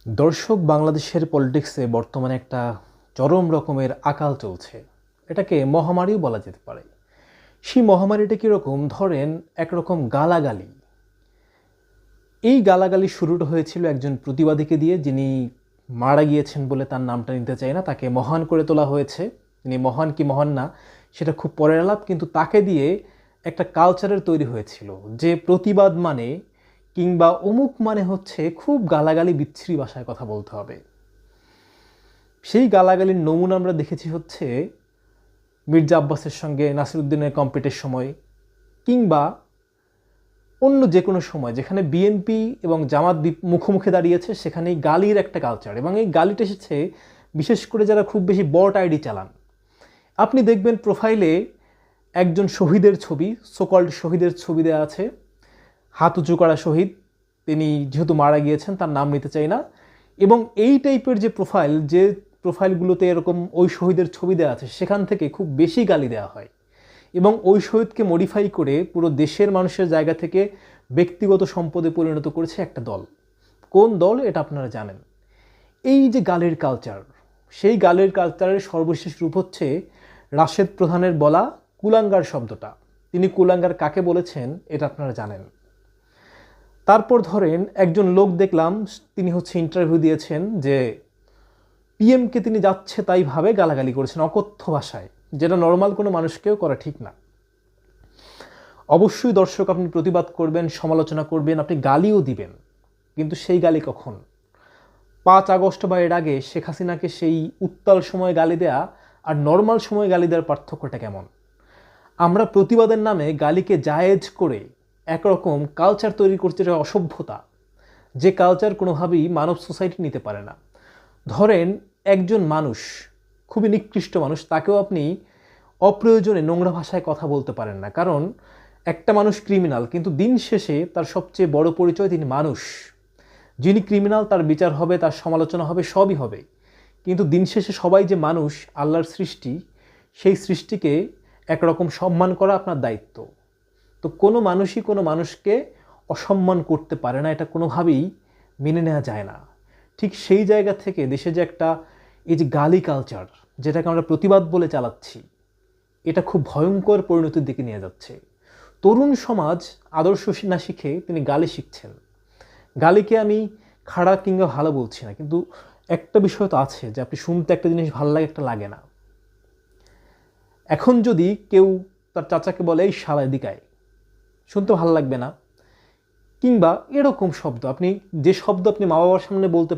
দর্শক, বাংলাদেশের পলিটিক্সে বর্তমানে একটা চরম রকমের আকাল চলছে। এটাকে মহামারীও বলা যেতে পারে। সেই মহামারীটা কীরকম? ধরেন একরকম গালাগালি। এই গালাগালি শুরুটা হয়েছিল একজন প্রতিবাদীকে দিয়ে, যিনি মারা গিয়েছেন বলে তার নামটা নিতে চাই না। তাকে মহান করে তোলা হয়েছে। তিনি মহান কি মহান না সেটা খুব পরের আলাপ, কিন্তু তাকে দিয়ে একটা কালচারের তৈরি হয়েছিল যে প্রতিবাদ মানে কিংবা অমুক মানে হচ্ছে খুব গালাগালি বিচ্ছিরি ভাষায় কথা বলতে হবে। সেই গালাগালির নমুনা আমরা দেখেছি হচ্ছে মির্জা আব্বাসের সঙ্গে নাসিরুদ্দিনের কম্পিটের সময়, কিংবা অন্য যে কোনো সময় যেখানে বিএনপি এবং জামাত মুখোমুখি দাঁড়িয়েছে, সেখানেই গালির একটা কালচার। এবং এই গালিটা এসেছে বিশেষ করে যারা খুব বেশি বট আইডি চালান। আপনি দেখবেন প্রোফাইলে একজন শহীদের ছবি, সোকল্ড শহীদের ছবি দেওয়া আছে, হাত উঁচু করা শহীদ, তিনি যেহেতু মারা গিয়েছেন তার নাম নিতে চাই না। এবং এই টাইপের যে প্রোফাইলগুলোতে এরকম ওই শহীদের ছবি দেওয়া আছে, সেখান থেকে খুব বেশি গালি দেওয়া হয় এবং ওই শহীদকে মডিফাই করে পুরো দেশের মানুষের জায়গা থেকে ব্যক্তিগত সম্পদে পরিণত করেছে একটা দল। কোন দল এটা আপনারা জানেন। এই যে গালির কালচার, সেই গালির কালচারের সর্বশেষ রূপ হচ্ছে রাশেদ প্রধানের বলা কুলাঙ্গার শব্দটা। তিনি কুলাঙ্গার কাকে বলেছেন এটা আপনারা জানেন। তারপর ধরেন একজন লোক দেখলাম, তিনি হচ্ছে ইন্টারভিউ দিয়েছেন যে পিএমকে তিনি যাচ্ছে তাই ভাবে গালাগালি করেছেন অকথ্য ভাষায়, যেটা নর্মাল কোনো মানুষকেও করা ঠিক না। অবশ্যই দর্শক, আপনি প্রতিবাদ করবেন, সমালোচনা করবেন, আপনি গালিও দিবেন, কিন্তু সেই গালি কখন? 5 আগস্ট বা এর আগে শেখ হাসিনাকে সেই উত্তাল সময় গালি দেয়া আর নর্মাল সময় গালি দেওয়ার পার্থক্যটা কেমন? আমরা প্রতিবাদের নামে গালিকে জায়েজ করে একরকম কালচার তৈরি করতে, অসভ্যতা, যে কালচার কোনোভাবেই মানব সোসাইটি নিতে পারে না। ধরেন একজন মানুষ, খুবই নিকৃষ্ট মানুষ, তাকেও আপনি অপ্রয়োজনে নোংরা ভাষায় কথা বলতে পারেন না, কারণ একটা মানুষ ক্রিমিনাল, কিন্তু দিন শেষে তার সবচেয়ে বড় পরিচয় তিনি মানুষ। যিনি ক্রিমিনাল তার বিচার হবে, তার সমালোচনা হবে, সবই হবে, কিন্তু দিন শেষে সবাই যে মানুষ, আল্লাহর সৃষ্টি, সেই সৃষ্টিকে একরকম সম্মান করা আপনার দায়িত্ব। তো কোনো মানুষই কোনো মানুষকে অসম্মান করতে পারে না, এটা কোনোভাবেই মেনে নেওয়া যায় না। ঠিক সেই জায়গা থেকে দেশে যে একটা এই যে গালি কালচার, যেটাকে আমরা প্রতিবাদ বলে চালাচ্ছি, এটা খুব ভয়ঙ্কর পরিণতির দিকে নিয়ে যাচ্ছে। তরুণ সমাজ আদর্শ না শিখে তিনি গালি শিখছেন। গালিকে আমি খারাপ কিংবা ভালো বলছি না, কিন্তু একটা বিষয় তো আছে যে আপনি শুনতে একটা জিনিস ভালো লাগে, একটা লাগে না। এখন যদি কেউ তার চাচাকে বলে এই শালা দিকায়, শুনতে ভালো লাগবে না। কিংবা এরকম শব্দ, আপনি যে শব্দ আপনি মা বাবার সামনে বলতে